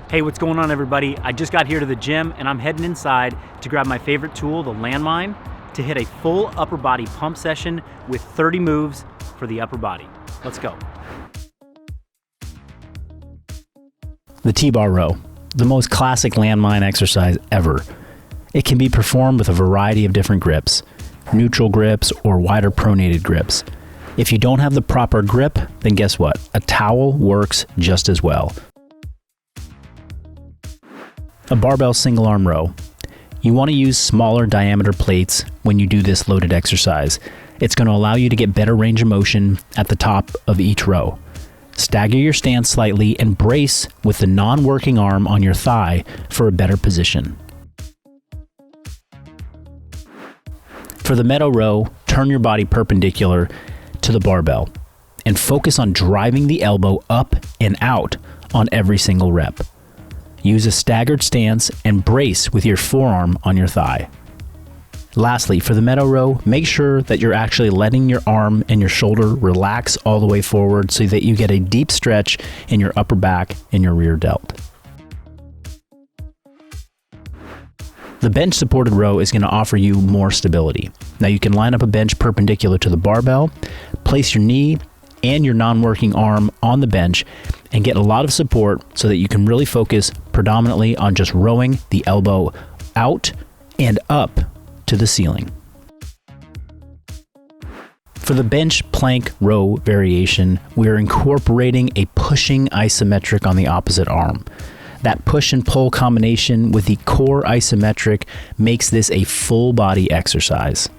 Hey, what's going on, everybody? I just got here to the gym and I'm heading inside to grab my favorite tool, the Landmine, to hit a full upper body pump session with 30 moves for the upper body. Let's go. The T-bar row, the most classic Landmine exercise ever. It can be performed with a variety of different grips, neutral grips or wider pronated grips. If you don't have the proper grip, then guess what? A towel works just as well. A barbell single arm row. You want to use smaller diameter plates when you do this loaded exercise. It's going to allow you to get better range of motion at the top of each row. Stagger your stance slightly and brace with the non-working arm on your thigh for a better position. For the meadow row, turn your body perpendicular to the barbell and focus on driving the elbow up and out on every single rep. Use a staggered stance and brace with your forearm on your thigh. Lastly, for the meadow row, make sure that you're actually letting your arm and your shoulder relax all the way forward so that you get a deep stretch in your upper back and your rear delt. The bench supported row is going to offer you more stability. Now you can line up a bench perpendicular to the barbell, place your knee and your non-working arm on the bench and get a lot of support so that you can really focus predominantly on just rowing the elbow out and up to the ceiling. For the bench plank row variation, we're incorporating a pushing isometric on the opposite arm. That push and pull combination with the core isometric makes this a full body exercise.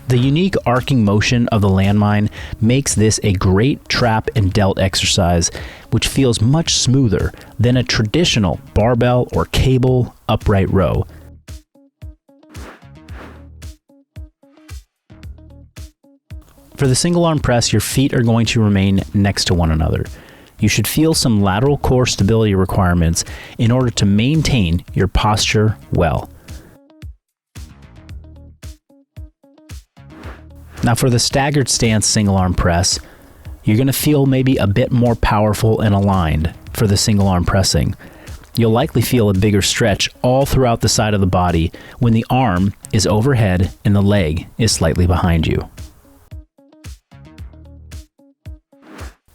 The unique arcing motion of the Landmine makes this a great trap and delt exercise, which feels much smoother than a traditional barbell or cable upright row. For the single arm press, your feet are going to remain next to one another. You should feel some lateral core stability requirements in order to maintain your posture well. Now for the staggered stance single arm press, you're going to feel maybe a bit more powerful and aligned for the single arm pressing. You'll likely feel a bigger stretch all throughout the side of the body when the arm is overhead and the leg is slightly behind you.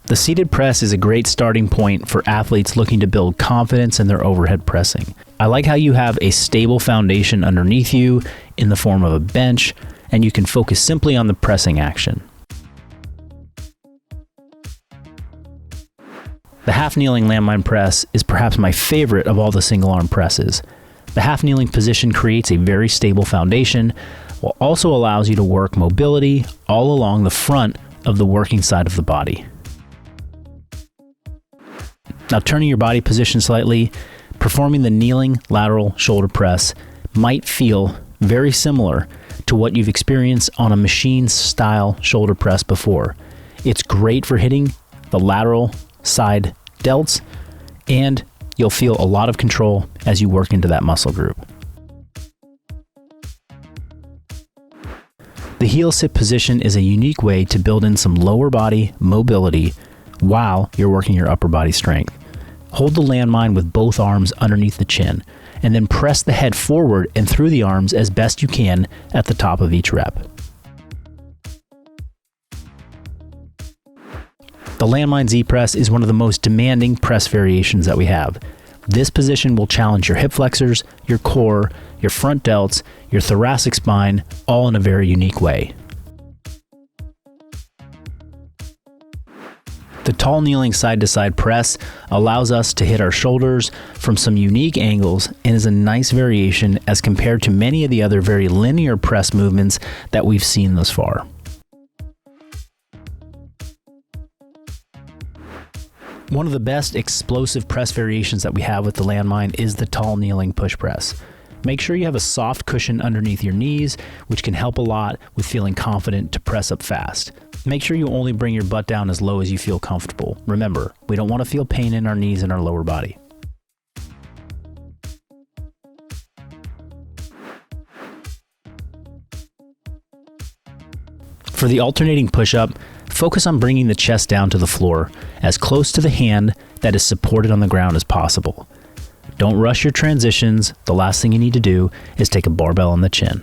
The seated press is a great starting point for athletes looking to build confidence in their overhead pressing. I like how you have a stable foundation underneath you in the form of a bench, and you can focus simply on the pressing action. The half kneeling Landmine press is perhaps my favorite of all the single arm presses. The half kneeling position creates a very stable foundation, while also allows you to work mobility all along the front of the working side of the body. Now turning your body position slightly, performing the kneeling lateral shoulder press might feel very similar to what you've experienced on a machine style shoulder press before. It's great for hitting the lateral side delts, and you'll feel a lot of control as you work into that muscle group. The heel sit position is a unique way to build in some lower body mobility while you're working your upper body strength. Hold the Landmine with both arms underneath the chin, and then press the head forward and through the arms as best you can at the top of each rep. The Landmine Z press is one of the most demanding press variations that we have. This position will challenge your hip flexors, your core, your front delts, your thoracic spine, all in a very unique way. The tall kneeling side-to-side press allows us to hit our shoulders from some unique angles and is a nice variation as compared to many of the other very linear press movements that we've seen thus far. One of the best explosive press variations that we have with the Landmine is the tall kneeling push press. Make sure you have a soft cushion underneath your knees, which can help a lot with feeling confident to press up fast. Make sure you only bring your butt down as low as you feel comfortable. Remember, we don't want to feel pain in our knees and our lower body. For the alternating push-up, Focus on bringing the chest down to the floor, as close to the hand that is supported on the ground as possible. Don't rush your transitions. The last thing you need to do is take a barbell on the chin.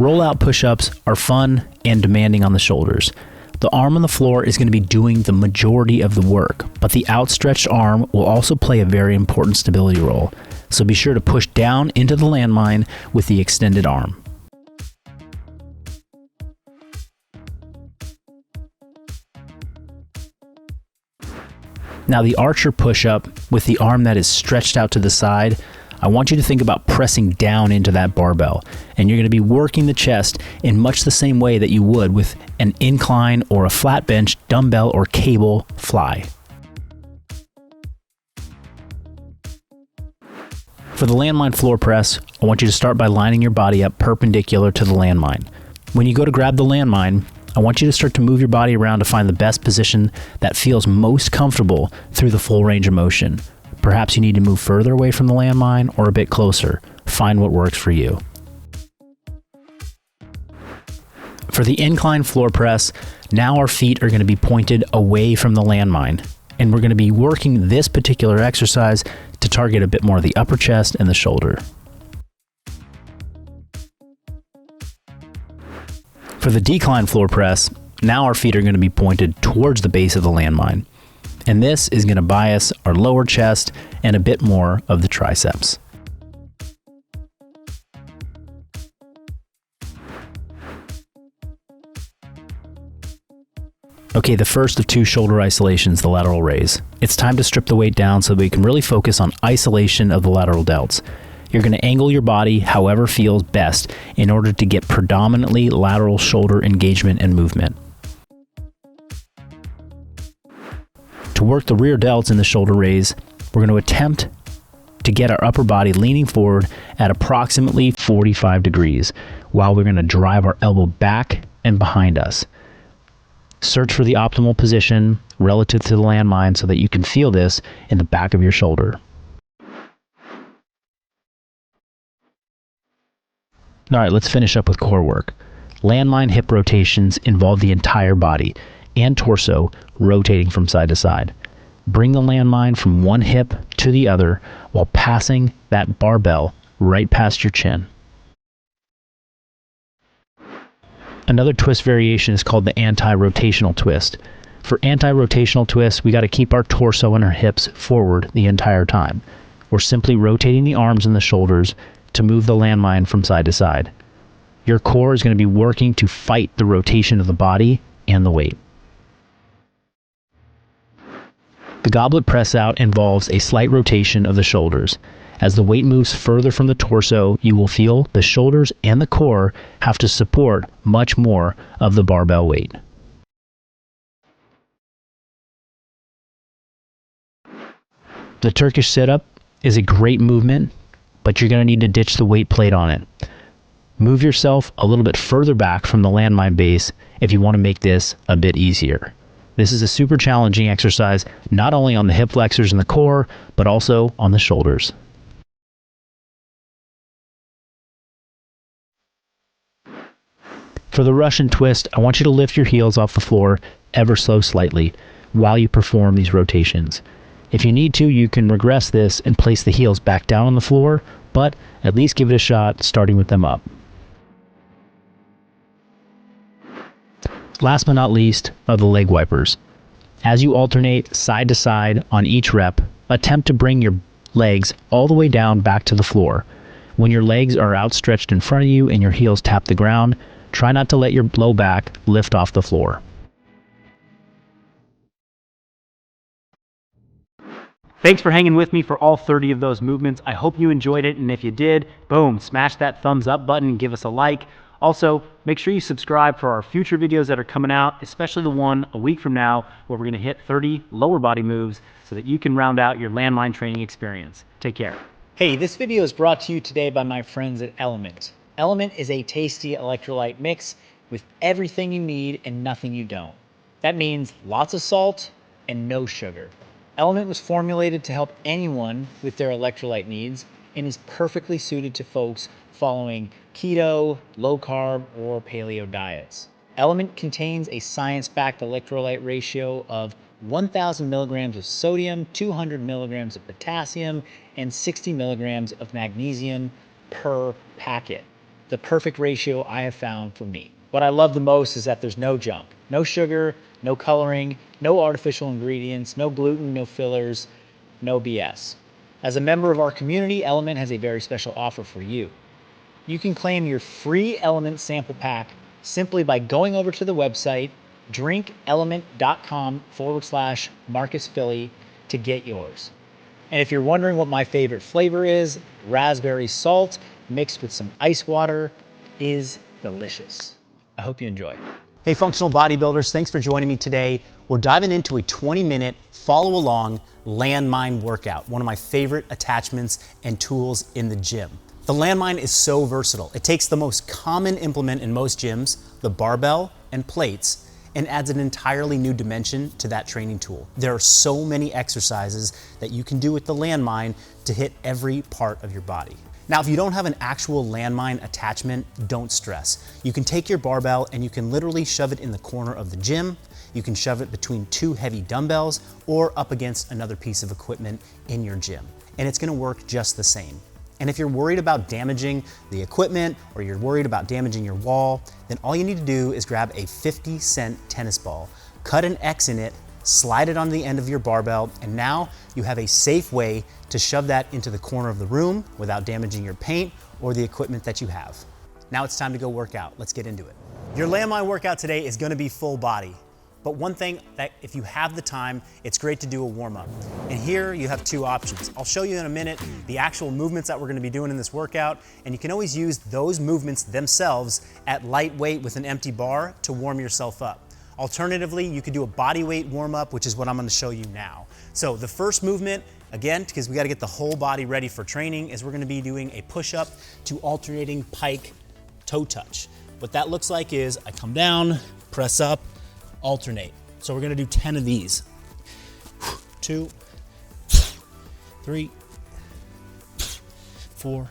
Rollout push-ups are fun and demanding on the shoulders. The arm on the floor is going to be doing the majority of the work, but the outstretched arm will also play a very important stability role. So be sure to push down into the landmine with the extended arm. Now the archer push-up with the arm that is stretched out to the side, I want you to think about pressing down into that barbell, and you're going to be working the chest in much the same way that you would with an incline or a flat bench, dumbbell, or cable fly. For the landmine floor press, I want you to start by lining your body up perpendicular to the landmine. When you go to grab the landmine, I want you to start to move your body around to find the best position that feels most comfortable through the full range of motion. Perhaps you need to move further away from the landmine or a bit closer. Find what works for you. For the incline floor press, now our feet are going to be pointed away from the landmine, and we're going to be working this particular exercise to target a bit more of the upper chest and the shoulder. For the decline floor press, now our feet are going to be pointed towards the base of the landmine, and this is going to bias our lower chest and a bit more of the triceps. Okay, the first of two shoulder isolations, the lateral raise. It's time to strip the weight down so we can really focus on isolation of the lateral delts. You're going to angle your body however feels best in order to get predominantly lateral shoulder engagement and movement. To work the rear delts in the shoulder raise, we're going to attempt to get our upper body leaning forward at approximately 45 degrees, while we're going to drive our elbow back and behind us. Search for the optimal position relative to the landmine so that you can feel this in the back of your shoulder. All right, let's finish up with core work. Landmine hip rotations involve the entire body and torso rotating from side to side. Bring the landmine from one hip to the other while passing that barbell right past your chin. Another twist variation is called the anti-rotational twist. For anti-rotational twist, we got to keep our torso and our hips forward the entire time. We're simply rotating the arms and the shoulders to move the landmine from side to side. Your core is going to be working to fight the rotation of the body and the weight. The goblet press out involves a slight rotation of the shoulders. As the weight moves further from the torso, you will feel the shoulders and the core have to support much more of the barbell weight. The Turkish sit-up is a great movement, but you're going to need to ditch the weight plate on it. Move yourself a little bit further back from the landmine base if you want to make this a bit easier. This is a super challenging exercise, not only on the hip flexors and the core, but also on the shoulders. For the Russian twist, I want you to lift your heels off the floor ever so slightly while you perform these rotations. If you need to, you can regress this and place the heels back down on the floor, but at least give it a shot starting with them up. Last but not least are the leg wipers. As you alternate side to side on each rep, attempt to bring your legs all the way down back to the floor. When your legs are outstretched in front of you and your heels tap the ground, try not to let your low back lift off the floor. Thanks for hanging with me for all 30 of those movements. I hope you enjoyed it, and if you did, boom, smash that thumbs up button and give us a like. Also, make sure you subscribe for our future videos that are coming out, especially the one a week from now where we're going to hit 30 lower body moves so that you can round out your landmine training experience. Take care. Hey, this video is brought to you today by my friends at Element. Element is a tasty electrolyte mix with everything you need and nothing you don't. That means lots of salt and no sugar. Element was formulated to help anyone with their electrolyte needs and is perfectly suited to folks following keto, low carb, or paleo diets. Element contains a science-backed electrolyte ratio of 1,000 milligrams of sodium, 200 milligrams of potassium, and 60 milligrams of magnesium per packet. The perfect ratio I have found for me. What I love the most is that there's no junk, no sugar, no coloring, no artificial ingredients, no gluten, no fillers, no BS. As a member of our community, Element has a very special offer for you. You can claim your free Element sample pack simply by going over to the website drinkelement.com/MarcusPhilly to get yours. And if you're wondering what my favorite flavor is, raspberry salt mixed with some ice water is delicious. I hope you enjoy. Hey, functional bodybuilders, thanks for joining me today. We're diving into a 20-minute follow-along Landmine workout, one of my favorite attachments and tools in the gym. The Landmine is so versatile. It takes the most common implement in most gyms, the barbell and plates, and adds an entirely new dimension to that training tool. There are so many exercises that you can do with the Landmine to hit every part of your body. Now, if you don't have an actual Landmine attachment, don't stress. You can take your barbell and you can literally shove it in the corner of the gym. You can shove it between two heavy dumbbells or up against another piece of equipment in your gym. And it's gonna work just the same. And if you're worried about damaging the equipment or you're worried about damaging your wall, then all you need to do is grab a 50-cent tennis ball, cut an X in it, slide it on the end of your barbell, and now you have a safe way to shove that into the corner of the room without damaging your paint or the equipment that you have. Now it's time to go work out. Let's get into it. Your Landmine workout today is gonna be full body. But one thing that if you have the time, it's great to do a warm-up. And here you have two options. I'll show you in a minute the actual movements that we're gonna be doing in this workout, and you can always use those movements themselves at light weight with an empty bar to warm yourself up. Alternatively, you could do a body weight warm-up, which is what I'm gonna show you now. So the first movement, again, because we gotta get the whole body ready for training, is we're gonna be doing a push-up to alternating pike toe touch. What that looks like is I come down, press up, alternate. So we're gonna do 10 of these. 2, 3, 4,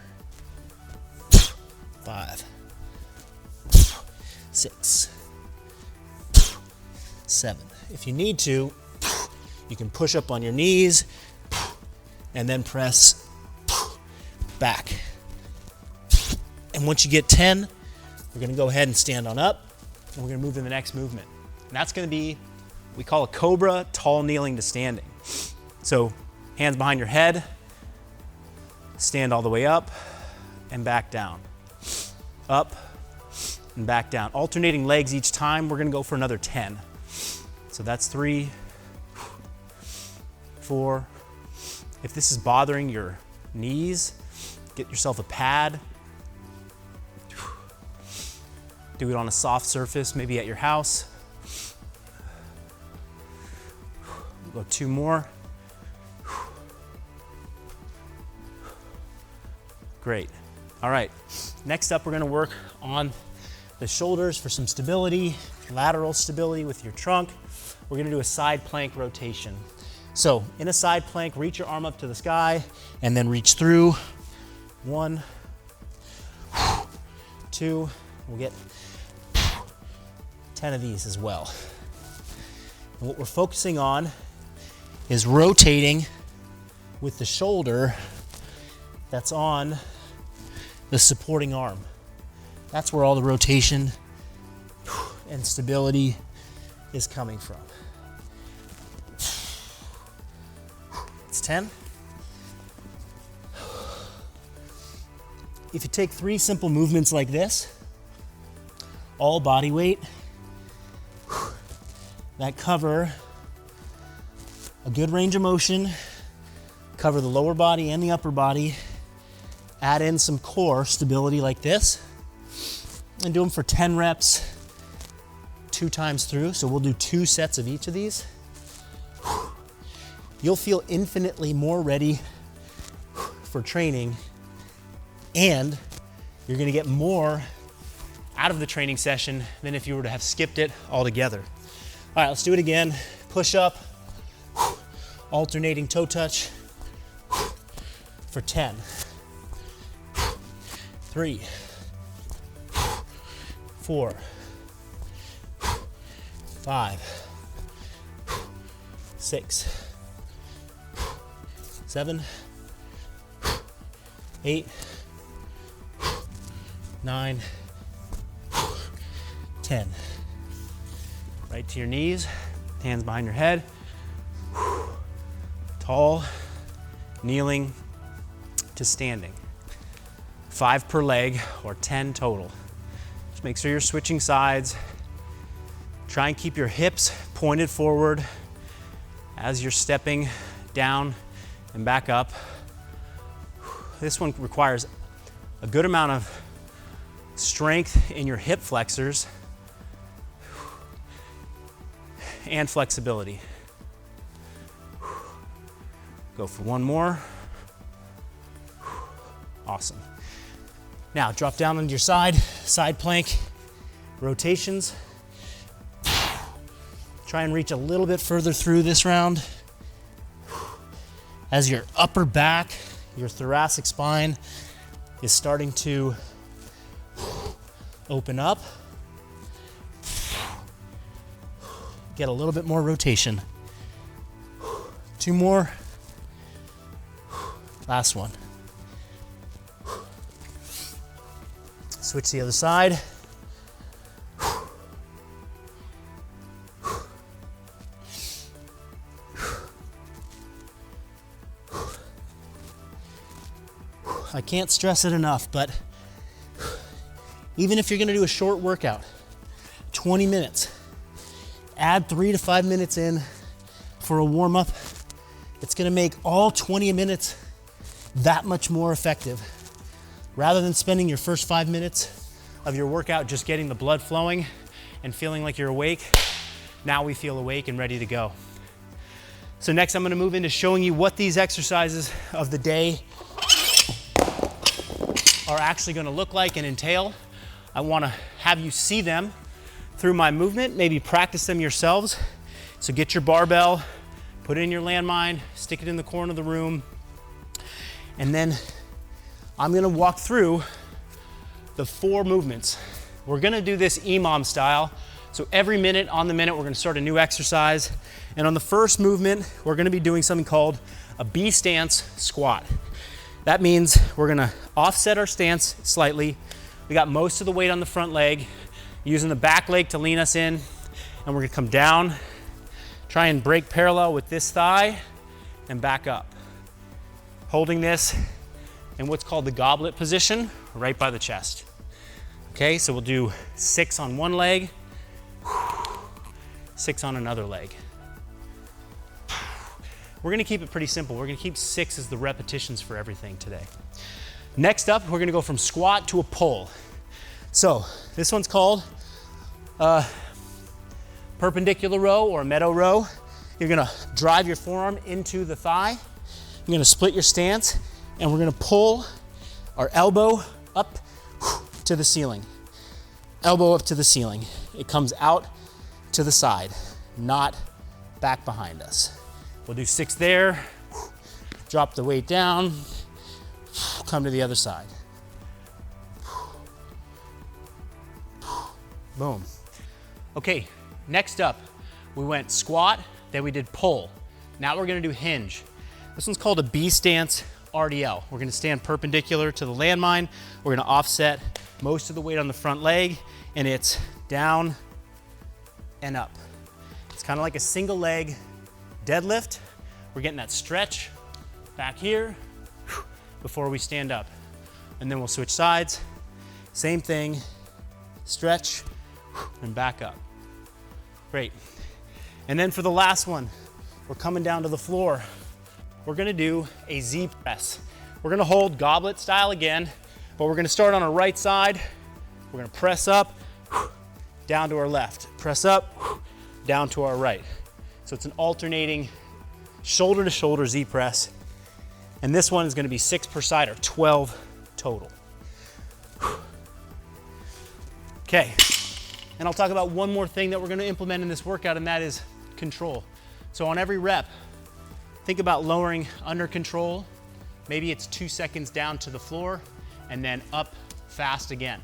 5, 6, 7. If you need to, you can push up on your knees and then press back. And once you get 10, we're gonna go ahead and stand on up, and we're gonna move to the next movement. And that's gonna be, we call a cobra, tall kneeling to standing. So hands behind your head, stand all the way up and back down. Up and back down. Alternating legs each time, we're gonna go for another 10. So that's 3, 4. If this is bothering your knees, get yourself a pad. Do it on a soft surface, maybe at your house. We'll go 2 more. Great. All right, next up we're gonna work on the shoulders for some stability, lateral stability with your trunk. We're gonna do a side plank rotation. So in a side plank, reach your arm up to the sky and then reach through. 1, 2, we'll get 10 of these as well. And what we're focusing on is rotating with the shoulder that's on the supporting arm. That's where all the rotation and stability is coming from. It's 10. If you take 3 simple movements like this, all body weight, that cover a good range of motion, cover the lower body and the upper body, add in some core stability like this, and do them for 10 reps, 2 times through. So we'll do 2 sets of each of these. You'll feel infinitely more ready for training, and you're gonna get more out of the training session than if you were to have skipped it altogether. All right, let's do it again. Push up, alternating toe touch for 10. 3, 4, 5, 6, 7, 8, 9, 10. Right to your knees, hands behind your head. Tall, kneeling to standing. 5 per leg or 10 total. Just make sure you're switching sides. Try and keep your hips pointed forward as you're stepping down and back up. This one requires a good amount of strength in your hip flexors and flexibility. Go for one more. Awesome. Now drop down onto your side plank, rotations. Try and reach a little bit further through this round. As your upper back, your thoracic spine is starting to open up. Get a little bit more rotation. 2 more. Last one. Switch to the other side. I can't stress it enough, but even if you're gonna do a short workout, 20 minutes, add 3 to 5 minutes in for a warm-up. It's gonna make all 20 minutes that much more effective. Rather than spending your first 5 minutes of your workout just getting the blood flowing and feeling like you're awake, now we feel awake and ready to go. So next I'm gonna move into showing you what these exercises of the day are actually gonna look like and entail. I wanna have you see them through my movement, maybe practice them yourselves. So get your barbell, put it in your landmine, stick it in the corner of the room, and then I'm gonna walk through the 4 movements. We're gonna do this EMOM style. So every minute on the minute, we're gonna start a new exercise. And on the first movement, we're gonna be doing something called a B stance squat. That means we're gonna offset our stance slightly. We got most of the weight on the front leg, using the back leg to lean us in. And we're gonna come down, try and break parallel with this thigh, and back up. Holding this in what's called the goblet position, right by the chest. Okay, so we'll do 6 on one leg, 6 on another leg. We're gonna keep it pretty simple. We're gonna keep 6 as the repetitions for everything today. Next up, we're gonna go from squat to a pull. So this one's called perpendicular row or meadow row. You're gonna drive your forearm into the thigh. You're gonna split your stance, and we're gonna pull our elbow up to the ceiling. Elbow up to the ceiling. It comes out to the side, not back behind us. We'll do 6 there, drop the weight down, come to the other side. Boom. Okay, next up, we went squat, then we did pull. Now we're gonna do hinge. This one's called a B stance RDL. We're gonna stand perpendicular to the landmine. We're gonna offset most of the weight on the front leg, and it's down and up. It's kind of like a single leg deadlift. We're getting that stretch back here before we stand up. And then we'll switch sides. Same thing, stretch and back up. Great. And then for the last one, we're coming down to the floor. We're gonna do a Z press. We're gonna hold goblet style again, but we're gonna start on our right side. We're gonna press up, down to our left. Press up, down to our right. So it's an alternating shoulder to shoulder Z press. And this one is gonna be 6 per side or 12 total. Okay, and I'll talk about one more thing that we're gonna implement in this workout, and that is control. So on every rep, think about lowering under control. Maybe it's 2 seconds down to the floor and then up fast again.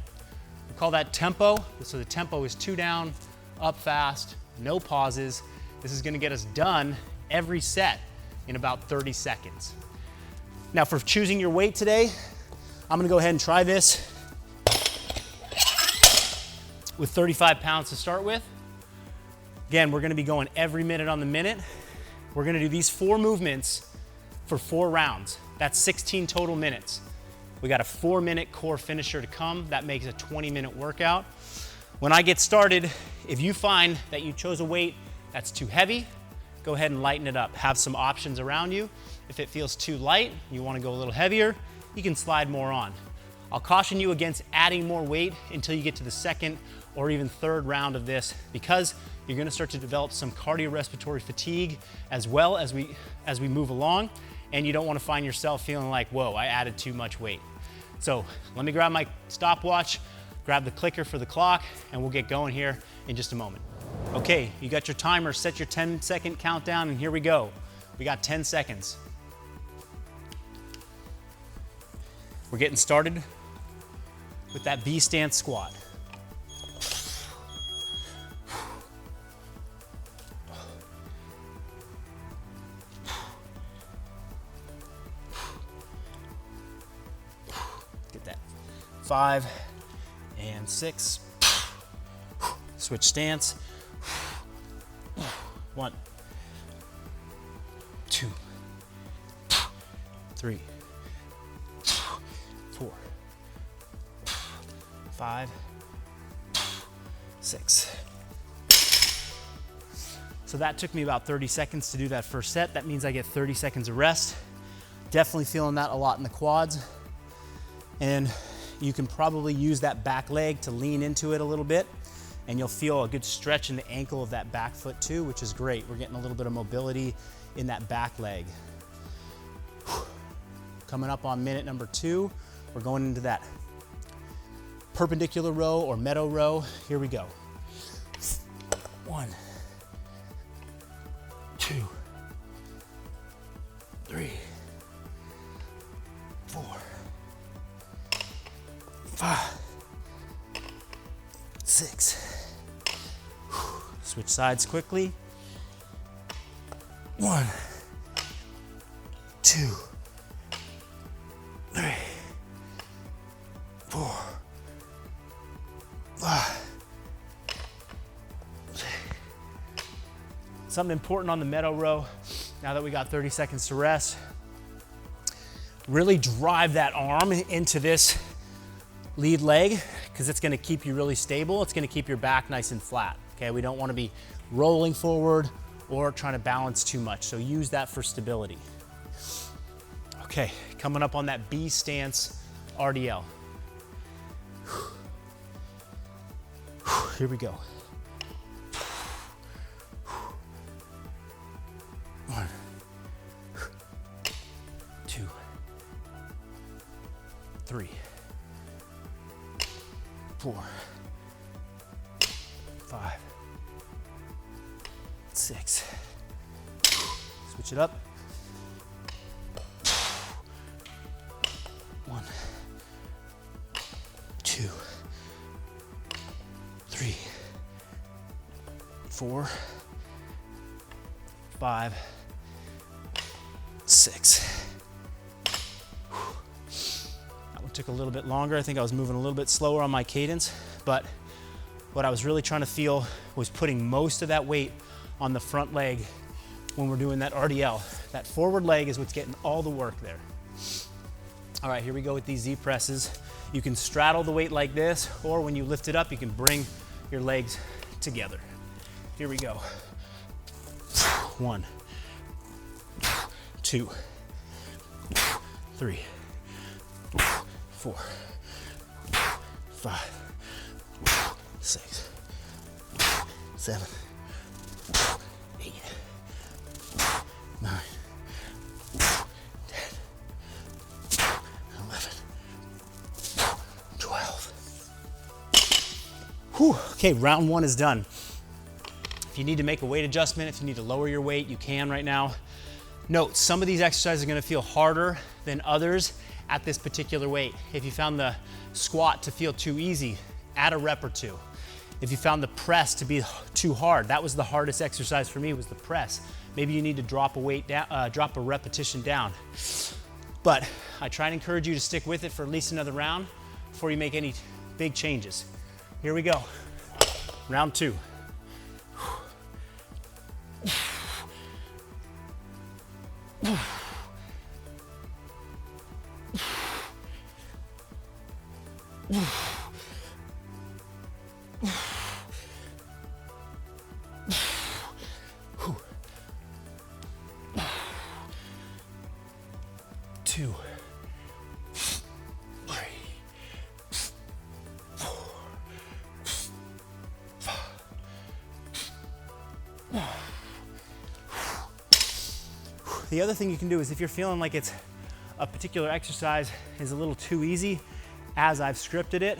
We call that tempo. So the tempo is 2 down, up fast, no pauses. This is gonna get us done every set in about 30 seconds. Now for choosing your weight today, I'm gonna go ahead and try this with 35 pounds to start with. Again, we're gonna be going every minute on the minute. We're gonna do these 4 movements for 4 rounds. That's 16 total minutes. We got a 4-minute core finisher to come. That makes a 20-minute workout. When I get started, if you find that you chose a weight that's too heavy, go ahead and lighten it up. Have some options around you. If it feels too light, you wanna go a little heavier, you can slide more on. I'll caution you against adding more weight until you get to the 2nd or even 3rd round of this, because you're gonna start to develop some cardiorespiratory fatigue as well as we move along, and you don't wanna find yourself feeling like, whoa, I added too much weight. So let me grab my stopwatch, grab the clicker for the clock, and we'll get going here in just a moment. Okay, you got your timer, set your 10-second countdown, and here we go. We got 10 seconds. We're getting started with that B stance squat. Get that. 5 and 6. Switch stance. 1, 2, 3, 4, 5, 6. So that took me about 30 seconds to do that first set. That means I get 30 seconds of rest. Definitely feeling that a lot in the quads. And you can probably use that back leg to lean into it a little bit, and you'll feel a good stretch in the ankle of that back foot too, which is great. We're getting a little bit of mobility in that back leg. Coming up on minute number 2, we're going into that perpendicular row or meadow row. Here we go. 1, 2, 3, 4, 5, 6. Switch sides quickly. 1, 2, 3, 4, 5. Something important on the meadow row, now that we got 30 seconds to rest, really drive that arm into this lead leg, because it's gonna keep you really stable. It's gonna keep your back nice and flat, okay? We don't wanna be rolling forward or trying to balance too much, so use that for stability. Okay, coming up on that B stance RDL. Here we go. 1, 2, 3, 4, 5, 6. Switch it up. 1, 2, 3, 4, 5, 6. That one took a little bit longer. I think I was moving a little bit slower on my cadence, but what I was really trying to feel was putting most of that weight on the front leg when we're doing that RDL. That forward leg is what's getting all the work there. All right, here we go with these Z presses. You can straddle the weight like this, or when you lift it up, you can bring your legs together. Here we go. 1, 2, 3, 4, 5, 6, 7, 8, 9, 10, 11, 12. Whew. Okay, round 1 is done. If you need to make a weight adjustment, if you need to lower your weight, you can right now. Note, some of these exercises are gonna feel harder than others at this particular weight. If you found the squat to feel too easy, add a rep or 2. If you found the press to be too hard, that was the hardest exercise for me, was the press. Maybe you need to drop a weight down, drop a repetition down. But I try and encourage you to stick with it for at least another round before you make any big changes. Here we go. Round 2. Two, 3, 4, 5. The other thing you can do is if you're feeling like it's a particular exercise is a little too easy, as I've scripted it,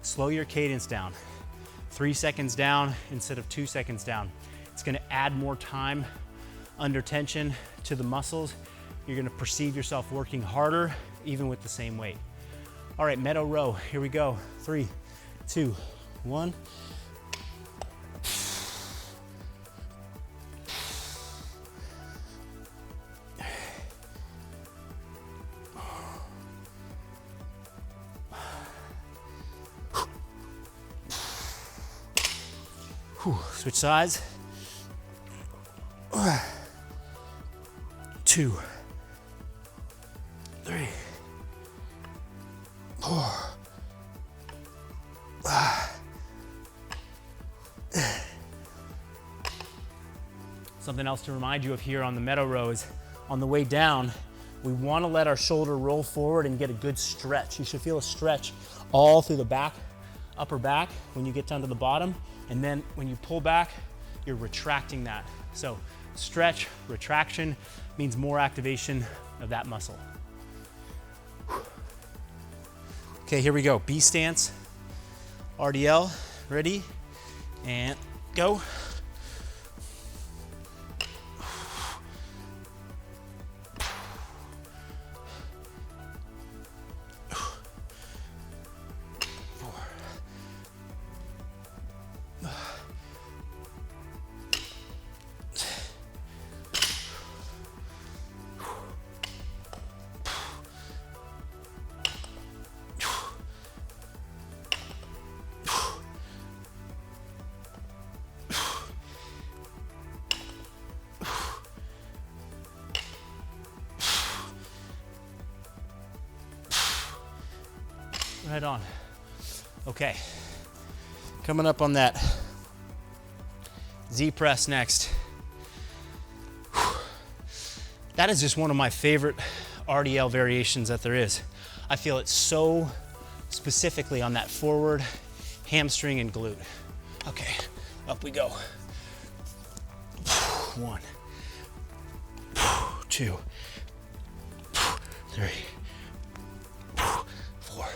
slow your cadence down. 3 seconds down instead of 2 seconds down. It's gonna add more time under tension to the muscles. You're gonna perceive yourself working harder even with the same weight. All right, meadow row, here we go. 3, 2, 1. Switch sides. 2, 3, 4, 5. Something else to remind you of here on the meadow row is on the way down, we want to let our shoulder roll forward and get a good stretch. You should feel a stretch all through the back, upper back when you get down to the bottom. And then when you pull back, you're retracting that. So stretch, retraction means more activation of that muscle. Okay, here we go. B stance, RDL, ready, and go. Right on. Okay, coming up on that Z press next. That is just one of my favorite RDL variations that there is. I feel it so specifically on that forward hamstring and glute. Okay, up we go. 1, 2, 3, 4,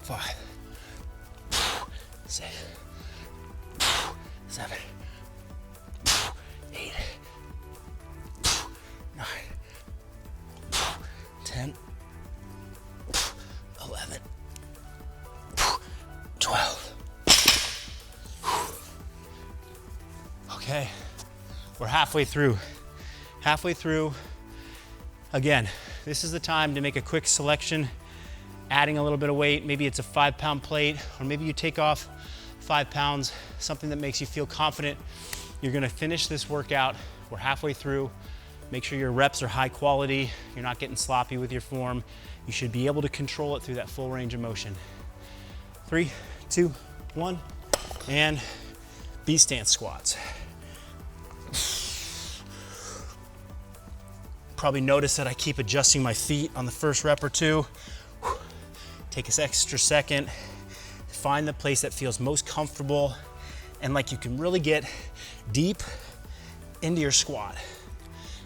5, 6, 7, 8, 9, 10, 11, 12. Okay, we're halfway through. Halfway through. Again, this is the time to make a quick selection, adding a little bit of weight. Maybe it's a 5-pound plate, or maybe you take off 5 pounds, something that makes you feel confident. You're gonna finish this workout. We're halfway through. Make sure your reps are high quality. You're not getting sloppy with your form. You should be able to control it through that full range of motion. 3, 2, 1, and B stance squats. Probably notice that I keep adjusting my feet on the first rep or two. Take an extra second, find the place that feels most comfortable and like you can really get deep into your squat.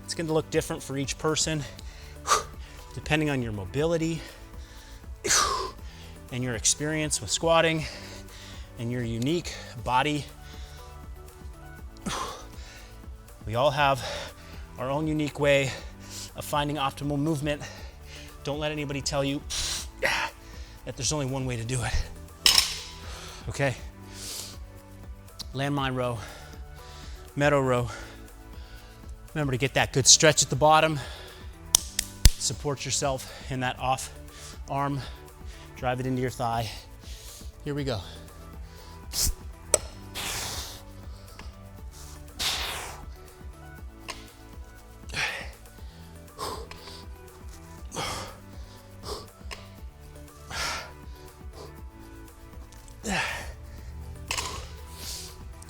It's gonna look different for each person, depending on your mobility and your experience with squatting and your unique body. We all have our own unique way of finding optimal movement. Don't let anybody tell you that there's only one way to do it. Okay. Landmine row, meadow row. Remember to get that good stretch at the bottom. Support yourself in that off arm. Drive it into your thigh. Here we go.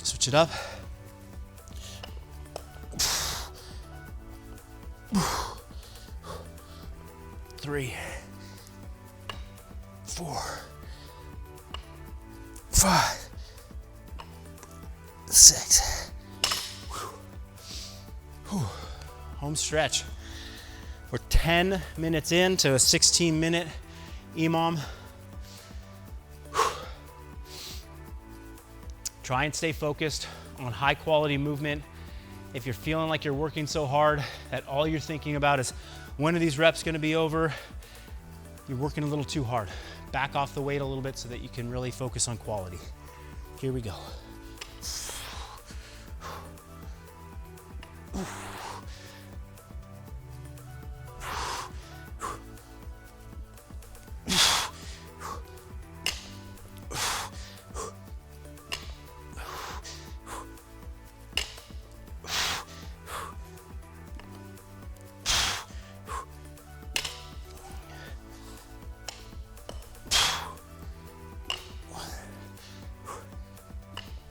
Switch it up. 3, 4, 5, 6. Home stretch. We're 10 minutes into a 16-minute EMOM. Try and stay focused on high quality movement. If you're feeling like you're working so hard that all you're thinking about is when are these reps gonna be over, you're working a little too hard. Back off the weight a little bit so that you can really focus on quality. Here we go.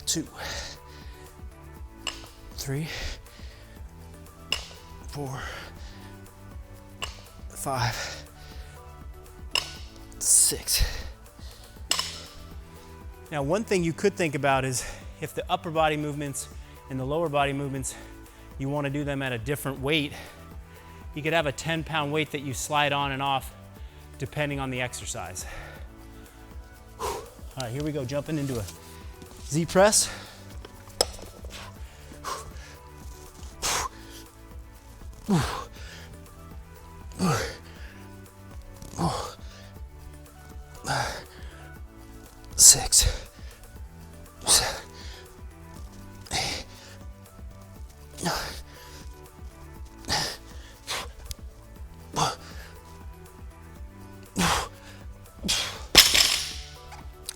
Two, 3, 4, 5, 6. Now, one thing you could think about is if the upper body movements and the lower body movements, you want to do them at a different weight, you could have a 10-pound weight that you slide on and off depending on the exercise. All right, here we go, jumping into a Z press. Six, 7, 8, 9.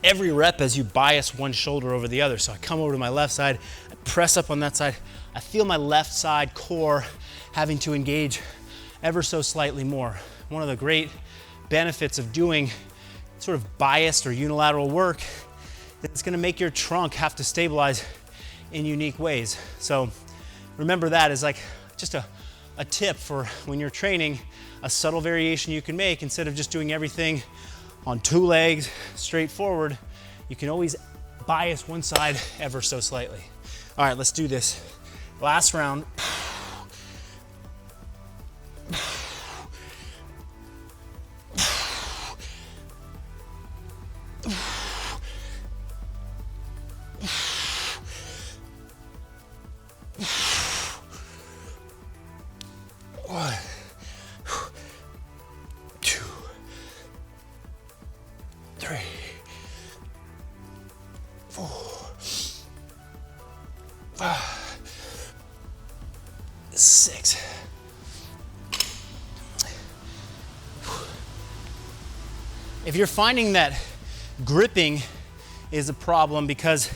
Every rep as you bias one shoulder over the other. So I come over to my left side, I press up on that side. I feel my left side core having to engage ever so slightly more. One of the great benefits of doing sort of biased or unilateral work is it's gonna make your trunk have to stabilize in unique ways. So remember that as like just a tip for when you're training, a subtle variation you can make instead of just doing everything on 2 legs, straight forward, you can always bias one side ever so slightly. All right, let's do this. Last round. One, 2, 3, 4, 5, 6. If you're finding that gripping is a problem because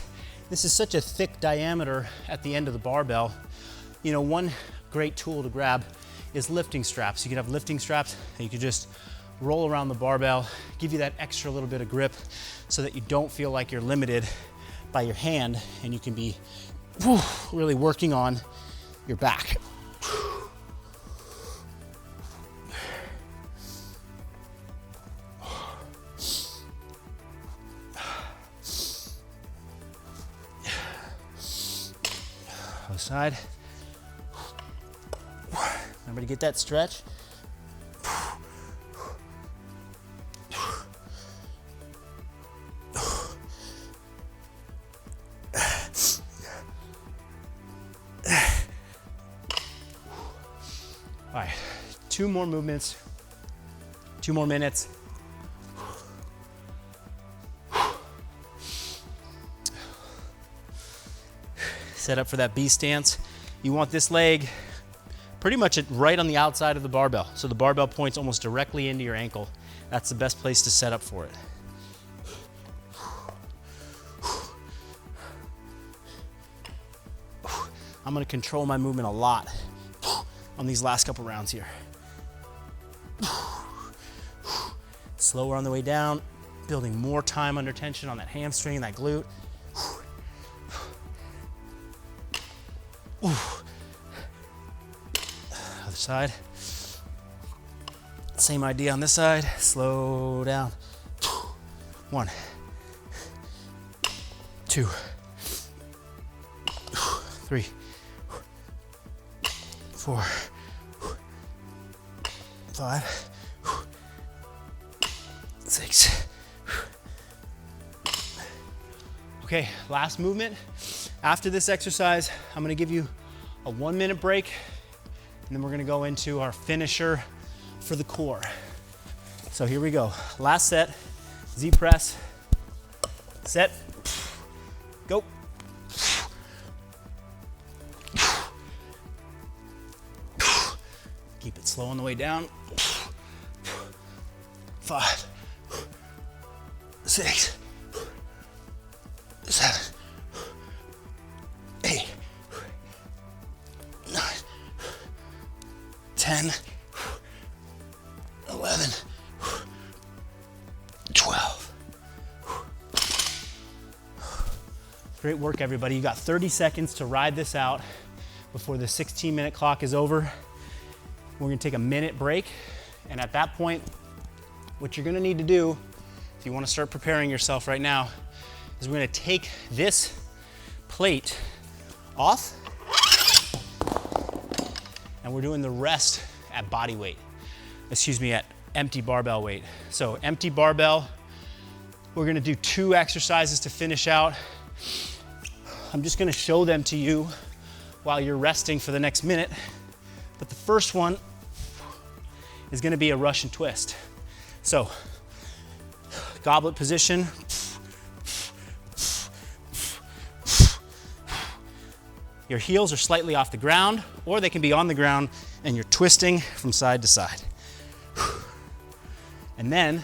this is such a thick diameter at the end of the barbell, you know, one great tool to grab is lifting straps. You could have lifting straps that you could just roll around the barbell, give you that extra little bit of grip so that you don't feel like you're limited by your hand and you can be really working on your back. Other side. Remember to get that stretch. All right, 2 more movements, 2 more minutes. set up for that B stance. You want this leg pretty much right on the outside of the barbell. So the barbell points almost directly into your ankle. That's the best place to set up for it. I'm gonna control my movement a lot on these last couple rounds here. Slower on the way down, building more time under tension on that hamstring and that glute. Other side. Same idea on this side. Slow down. 1, 2, 3, 4, 5, 6. Okay, last movement. After this exercise, I'm gonna give you a 1-minute break, and then we're gonna go into our finisher for the core. So here we go. Last set, Z press, set, go. Keep it slow on the way down. 5, 6, 7, 8, 9, 10, 11, 12. Great work, everybody. You got 30 seconds to ride this out before the 16-minute clock is over. We're gonna take a minute break, and at that point, what you're gonna need to do, if you wanna start preparing yourself right now, is we're gonna take this plate off, and we're doing the rest at body weight. Excuse me, at empty barbell weight. So empty barbell, we're gonna do 2 exercises to finish out. I'm just gonna show them to you while you're resting for the next minute. But the first one is gonna be a Russian twist. So, goblet position. Your heels are slightly off the ground, or they can be on the ground, and you're twisting from side to side. And then,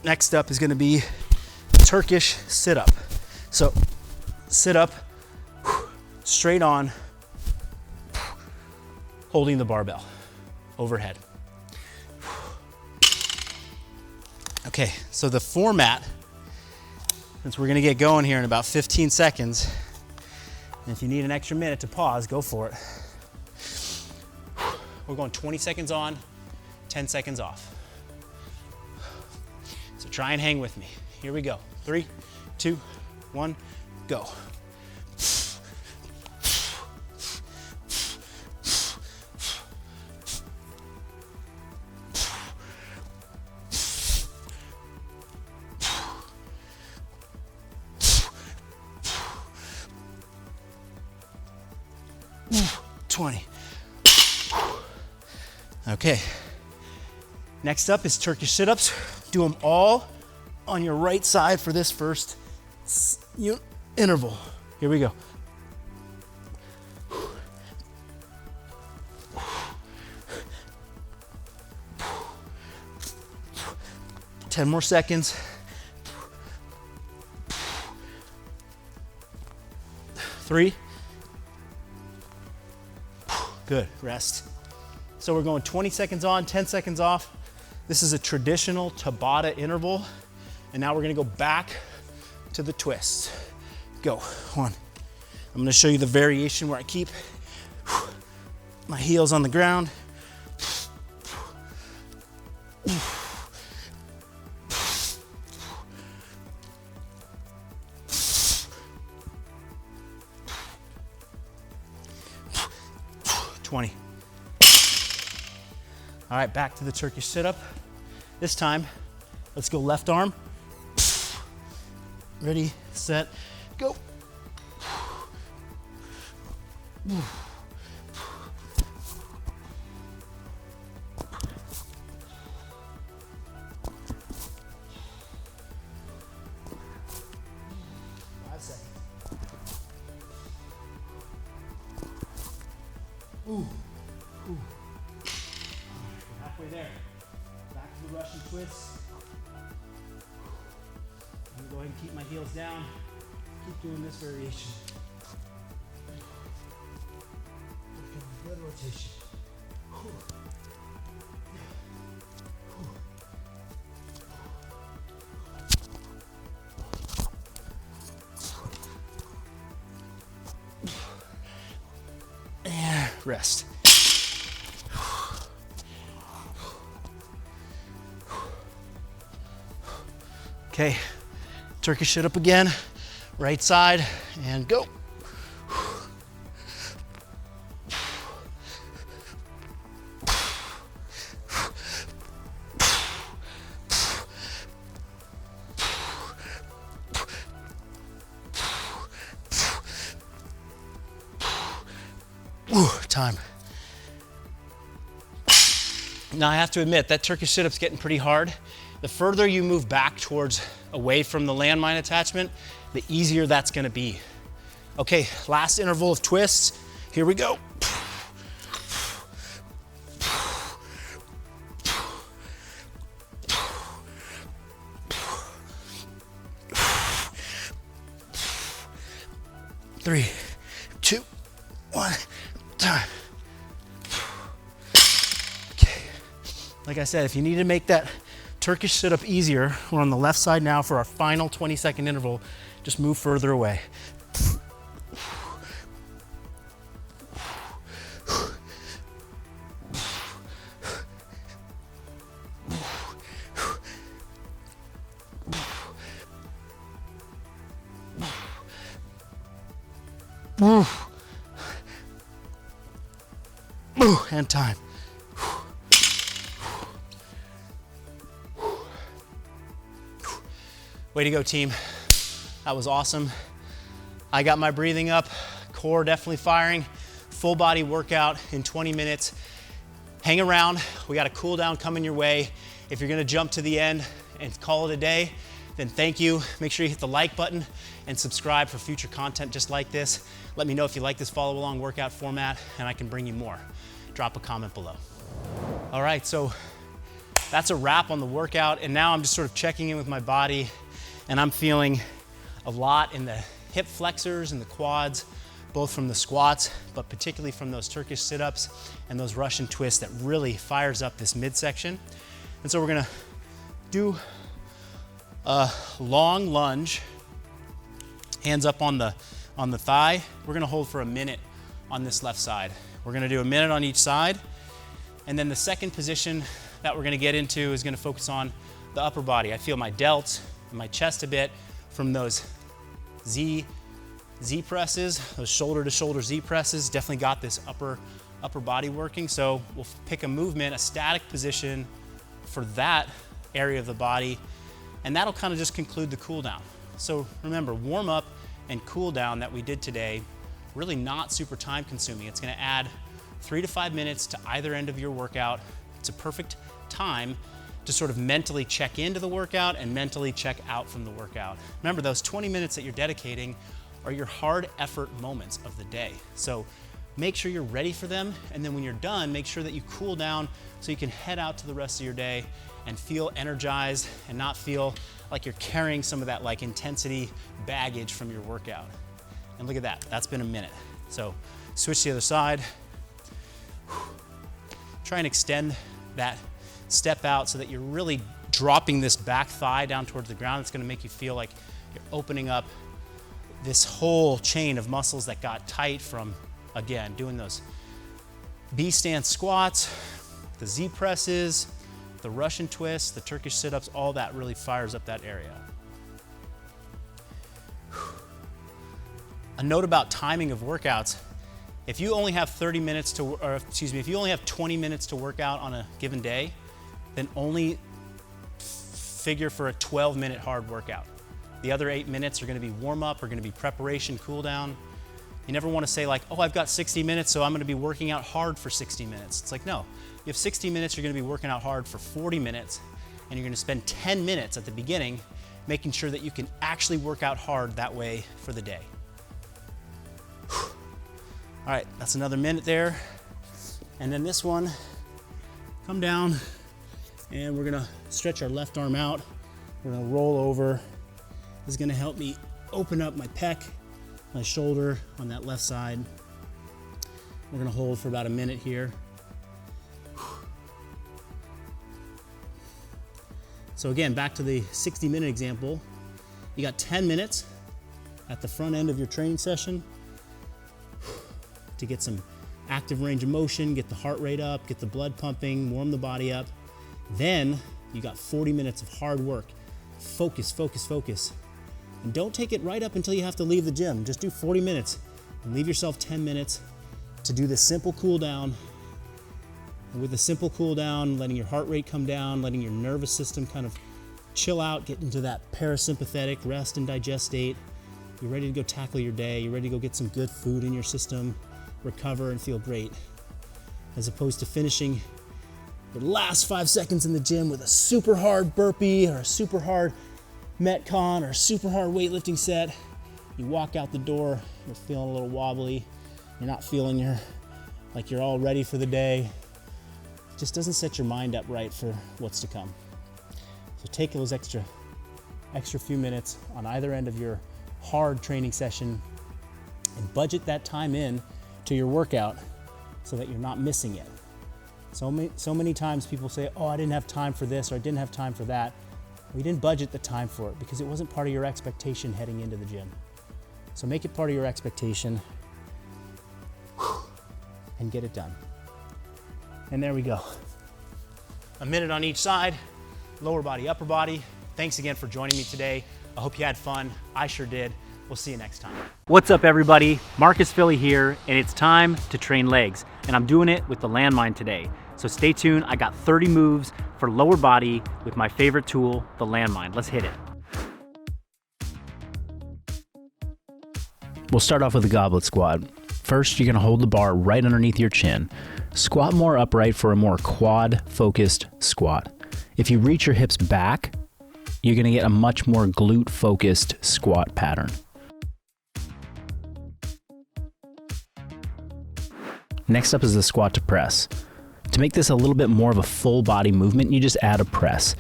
next up is gonna be Turkish sit-up. So, sit up, straight on, holding the barbell overhead. Okay, so the format, since we're gonna get going here in about 15 seconds, and if you need an extra minute to pause, go for it. We're going 20 seconds on, 10 seconds off. So try and hang with me. Here we go. 3, 2, 1, go. Okay, next up is Turkish sit-ups. Do them all on your right side for this first interval. Here we go. Ten more seconds. 3. Good, rest. So we're going 20 seconds on, 10 seconds off. This is a traditional Tabata interval. And now we're gonna go back to the twists. Go, 1. I'm gonna show you the variation where I keep my heels on the ground. All right, back to the Turkish sit-up. This time, let's go left arm. Ready, set, go. Ooh. Ooh. We're halfway there. Back to the Russian twist. I'm gonna go ahead and keep my heels down. Keep doing this variation. Good rotation. And rest. Okay, Turkish sit up again, right side, and go. Time. Now I have to admit that Turkish sit-up's getting pretty hard. The further you move back towards away from the landmine attachment, the easier that's gonna be. Okay, last interval of twists. Here we go. Three, two, one, time. Okay. Like I said, if you need to make that Turkish sit-up easier, we're on the left side now for our final 20-second interval. Just move further away. And time. Way to go, team. That was awesome. I got my breathing up, core definitely firing, full body workout in 20 minutes. Hang around, we got a cool down coming your way. If you're gonna jump to the end and call it a day, then thank you. Make sure you hit the like button and subscribe for future content just like this. Let me know if you like this follow along workout format and I can bring you more. Drop a comment below. All right, so that's a wrap on the workout, and now I'm just sort of checking in with my body, and I'm feeling a lot in the hip flexors and the quads, both from the squats, but particularly from those Turkish sit-ups and those Russian twists that really fires up this midsection. And so we're gonna do a long lunge, hands up on the thigh. We're gonna hold for a minute on this left side. We're gonna do a minute on each side. And then the second position that we're gonna get into is gonna focus on the upper body. I feel my delts and my chest a bit from those Z presses, those shoulder to shoulder Z presses. Definitely got this upper body working. So we'll pick a movement, a static position for that area of the body, and that'll kind of just conclude the cool down. So remember, warm up and cool down that we did today, really not super time consuming. It's gonna add 3 to 5 minutes to either end of your workout. It's a perfect time to sort of mentally check into the workout and mentally check out from the workout. Remember, those 20 minutes that you're dedicating are your hard effort moments of the day. So make sure you're ready for them, and then when you're done, make sure that you cool down so you can head out to the rest of your day and feel energized and not feel like you're carrying some of that like intensity baggage from your workout. And look at that, that's been a minute. So switch to the other side. Try and extend that step out so that you're really dropping this back thigh down towards the ground. It's gonna make you feel like you're opening up this whole chain of muscles that got tight from, again, doing those B stance squats, the Z presses, the Russian twists, the Turkish sit-ups, all that really fires up that area. A note about timing of workouts. If you only have 30 minutes to, or excuse me, if you only have 20 minutes to work out on a given day, then only figure for a 12-minute hard workout. The other 8 minutes are gonna be warm up, are gonna be preparation, cool down. You never wanna say like, oh, I've got 60 minutes, so I'm gonna be working out hard for 60 minutes. It's like, no, you have 60 minutes, you're gonna be working out hard for 40 minutes, and you're gonna spend 10 minutes at the beginning making sure that you can actually work out hard that way for the day. All right, that's another minute there. And then this one, come down, and we're gonna stretch our left arm out. We're gonna roll over. This is gonna help me open up my pec, my shoulder on that left side. We're gonna hold for about a minute here. So again, back to the 60-minute example. You got 10 minutes at the front end of your training session to get some active range of motion, get the heart rate up, get the blood pumping, warm the body up. Then you got 40 minutes of hard work. Focus, focus, focus. And don't take it right up until you have to leave the gym. Just do 40 minutes and leave yourself 10 minutes to do this simple cool down. And with the simple cool down, letting your heart rate come down, letting your nervous system kind of chill out, get into that parasympathetic rest and digest state. You're ready to go tackle your day. You're ready to go get some good food in your system, recover and feel great. As opposed to finishing the last 5 seconds in the gym with a super hard burpee or a super hard Metcon or a super hard weightlifting set. You walk out the door, you're feeling a little wobbly. You're not feeling like you're all ready for the day. Just doesn't set your mind up right for what's to come. So take those extra few minutes on either end of your hard training session and budget that time in to your workout so that you're not missing it. So many times people say, oh, I didn't have time for this or I didn't have time for that. We didn't budget the time for it because it wasn't part of your expectation heading into the gym. So make it part of your expectation and get it done. And there we go. A minute on each side, lower body, upper body. Thanks again for joining me today. I hope you had fun. I sure did. We'll see you next time. What's up, everybody? Marcus Philly here, and it's time to train legs. And I'm doing it with the Landmine today. So stay tuned. I got 30 moves for lower body with my favorite tool, the Landmine. Let's hit it. We'll start off with a goblet squat. First, you're gonna hold the bar right underneath your chin. Squat more upright for a more quad-focused squat. If you reach your hips back, you're gonna get a much more glute-focused squat pattern. Next up is the squat to press. To make this a little bit more of a full body movement, you just add a press.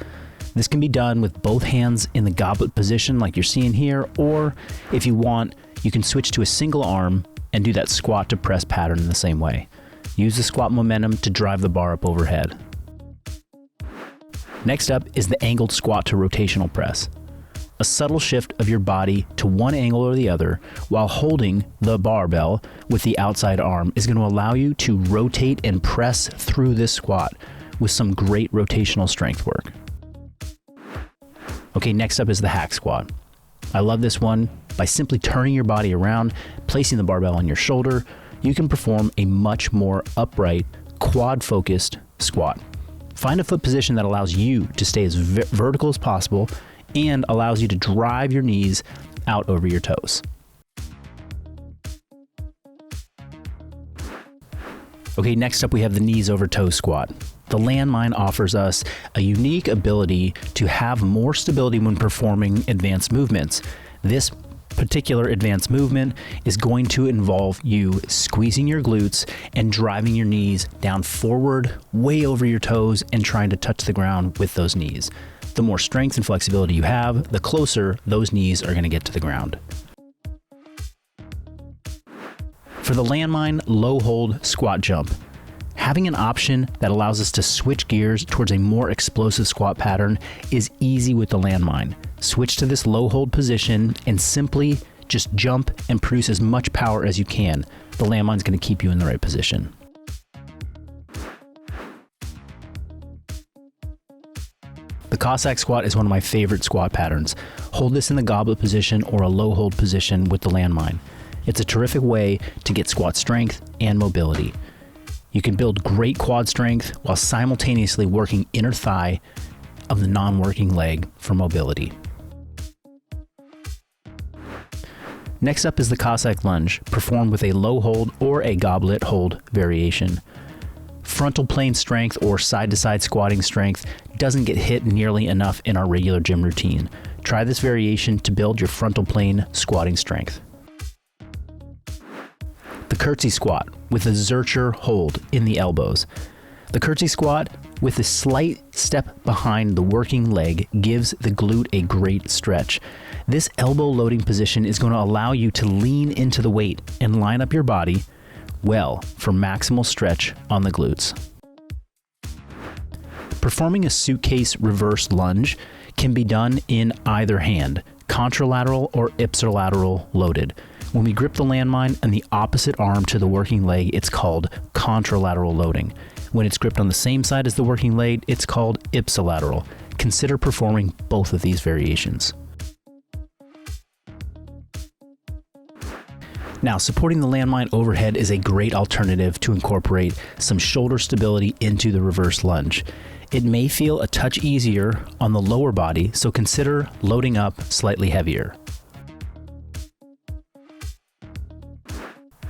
This can be done with both hands in the goblet position like you're seeing here, or if you want, you can switch to a single arm and do that squat to press pattern in the same way. Use the squat momentum to drive the bar up overhead. Next up is the angled squat to rotational press. A subtle shift of your body to one angle or the other while holding the barbell with the outside arm is going to allow you to rotate and press through this squat with some great rotational strength work. Okay, next up is the hack squat. I love this one. By simply turning your body around, placing the barbell on your shoulder, you can perform a much more upright, quad-focused squat. Find a foot position that allows you to stay as vertical as possible and allows you to drive your knees out over your toes. Okay, next up we have the knees over toes squat. The Landmine offers us a unique ability to have more stability when performing advanced movements. This particular advanced movement is going to involve you squeezing your glutes and driving your knees down forward, way over your toes, and trying to touch the ground with those knees. The more strength and flexibility you have, the closer those knees are going to get to the ground. For the Landmine low hold squat jump, having an option that allows us to switch gears towards a more explosive squat pattern is easy with the Landmine. Switch to this low hold position and simply just jump and produce as much power as you can. The Landmine's going to keep you in the right position. The Cossack squat is one of my favorite squat patterns. Hold this in the goblet position or a low hold position with the Landmine. It's a terrific way to get squat strength and mobility. You can build great quad strength while simultaneously working inner thigh of the non-working leg for mobility. Next up is the Cossack lunge, performed with a low hold or a goblet hold variation. Frontal plane strength or side-to-side squatting strength doesn't get hit nearly enough in our regular gym routine. Try this variation to build your frontal plane squatting strength. The curtsy squat with a Zercher hold in the elbows. The curtsy squat with a slight step behind the working leg gives the glute a great stretch. This elbow loading position is going to allow you to lean into the weight and line up your body well for maximal stretch on the glutes. Performing a suitcase reverse lunge can be done in either hand, contralateral or ipsilateral loaded. When we grip the landmine and the opposite arm to the working leg, it's called contralateral loading. When it's gripped on the same side as the working leg, it's called ipsilateral. Consider performing both of these variations. Now, supporting the landmine overhead is a great alternative to incorporate some shoulder stability into the reverse lunge. It may feel a touch easier on the lower body, so consider loading up slightly heavier.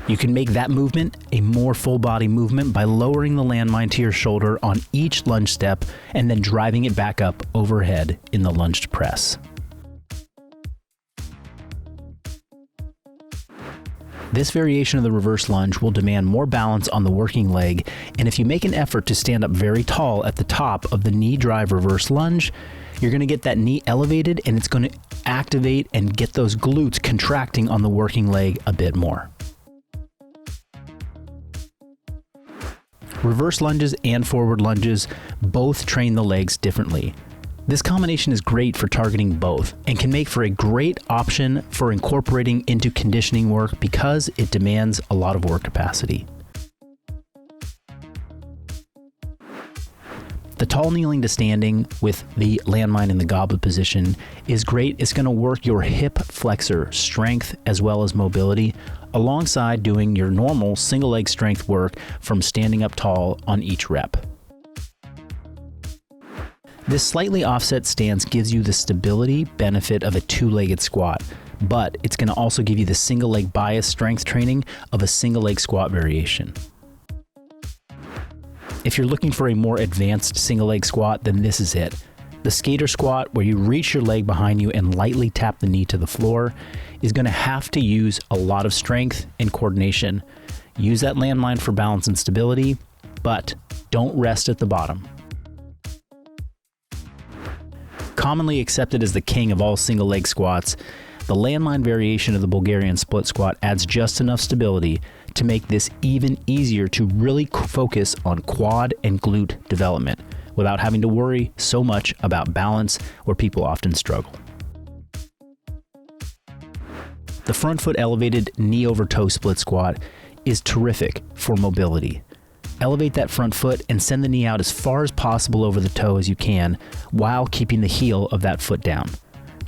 You can make that movement a more full body movement by lowering the landmine to your shoulder on each lunge step and then driving it back up overhead in the lunged press. This variation of the reverse lunge will demand more balance on the working leg, and if you make an effort to stand up very tall at the top of the knee drive reverse lunge, you're going to get that knee elevated and it's going to activate and get those glutes contracting on the working leg a bit more. Reverse lunges and forward lunges both train the legs differently. This combination is great for targeting both and can make for a great option for incorporating into conditioning work because it demands a lot of work capacity. The tall kneeling to standing with the landmine in the goblet position is great. It's going to work your hip flexor strength as well as mobility alongside doing your normal single leg strength work from standing up tall on each rep. This slightly offset stance gives you the stability benefit of a two-legged squat, but it's going to also give you the single leg bias strength training of a single leg squat variation. If you're looking for a more advanced single leg squat, then this is it. The skater squat, where you reach your leg behind you and lightly tap the knee to the floor, is going to have to use a lot of strength and coordination. Use that landmine for balance and stability, but don't rest at the bottom. Commonly accepted as the king of all single leg squats, the landmine variation of the Bulgarian split squat adds just enough stability to make this even easier to really focus on quad and glute development without having to worry so much about balance where people often struggle. The front foot elevated knee over toe split squat is terrific for mobility. Elevate that front foot and send the knee out as far as possible over the toe as you can while keeping the heel of that foot down.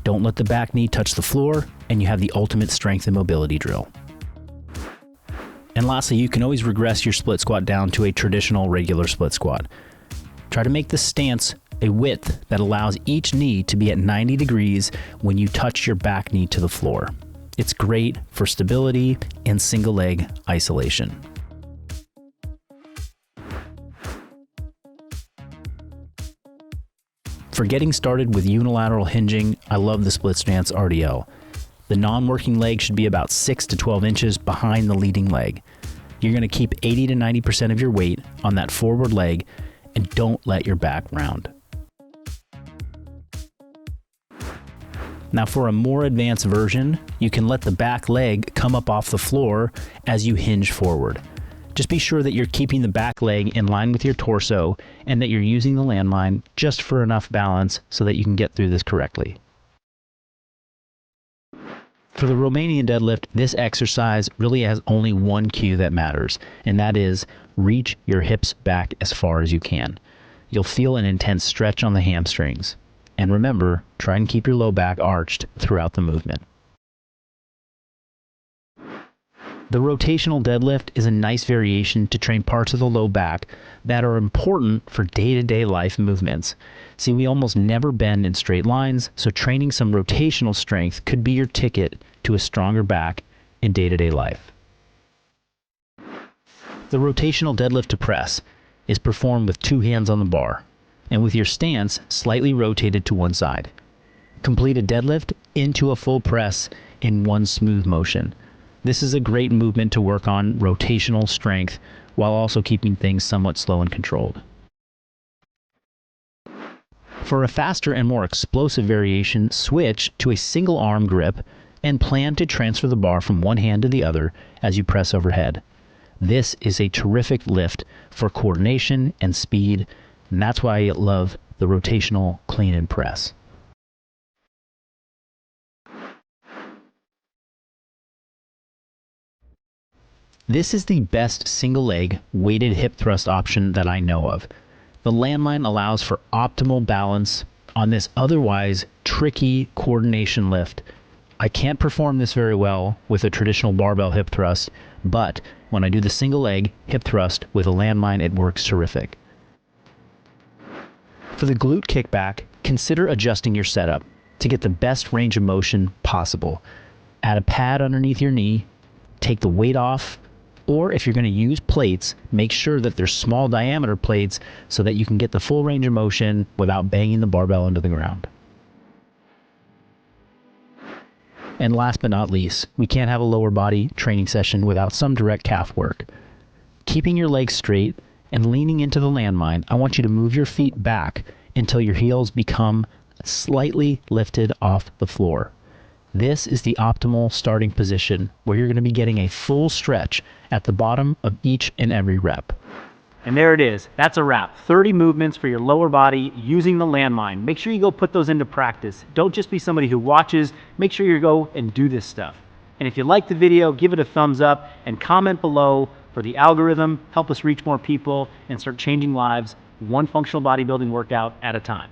Don't let the back knee touch the floor, and you have the ultimate strength and mobility drill. And lastly, you can always regress your split squat down to a traditional regular split squat. Try to make the stance a width that allows each knee to be at 90 degrees when you touch your back knee to the floor. It's great for stability and single leg isolation. For getting started with unilateral hinging, I love the split stance RDL. The non-working leg should be about 6 to 12 inches behind the leading leg. You're going to keep 80 to 90% of your weight on that forward leg and don't let your back round. Now for a more advanced version, you can let the back leg come up off the floor as you hinge forward. Just be sure that you're keeping the back leg in line with your torso and that you're using the landmine just for enough balance so that you can get through this correctly. For the Romanian deadlift, this exercise really has only one cue that matters, and that is reach your hips back as far as you can. You'll feel an intense stretch on the hamstrings. And remember, try and keep your low back arched throughout the movement. The rotational deadlift is a nice variation to train parts of the low back that are important for day-to-day life movements. See, we almost never bend in straight lines, so training some rotational strength could be your ticket to a stronger back in day-to-day life. The rotational deadlift to press is performed with two hands on the bar and with your stance slightly rotated to one side. Complete a deadlift into a full press in one smooth motion. This is a great movement to work on rotational strength while also keeping things somewhat slow and controlled. For a faster and more explosive variation, switch to a single arm grip and plan to transfer the bar from one hand to the other as you press overhead. This is a terrific lift for coordination and speed, and that's why I love the rotational clean and press. This is the best single leg weighted hip thrust option that I know of. The Landmine allows for optimal balance on this otherwise tricky coordination lift. I can't perform this very well with a traditional barbell hip thrust, but when I do the single leg hip thrust with a Landmine, it works terrific. For the glute kickback, consider adjusting your setup to get the best range of motion possible. Add a pad underneath your knee, take the weight off, or if you're going to use plates, make sure that they're small diameter plates so that you can get the full range of motion without banging the barbell into the ground. And last but not least, we can't have a lower body training session without some direct calf work. Keeping your legs straight and leaning into the Landmine, I want you to move your feet back until your heels become slightly lifted off the floor. This is the optimal starting position where you're going to be getting a full stretch at the bottom of each and every rep. And there it is. That's a wrap. 30 movements for your lower body using the Landmine. Make sure you go put those into practice. Don't just be somebody who watches. Make sure you go and do this stuff. And if you like the video, give it a thumbs up and comment below for the algorithm. Help us reach more people and start changing lives one functional bodybuilding workout at a time.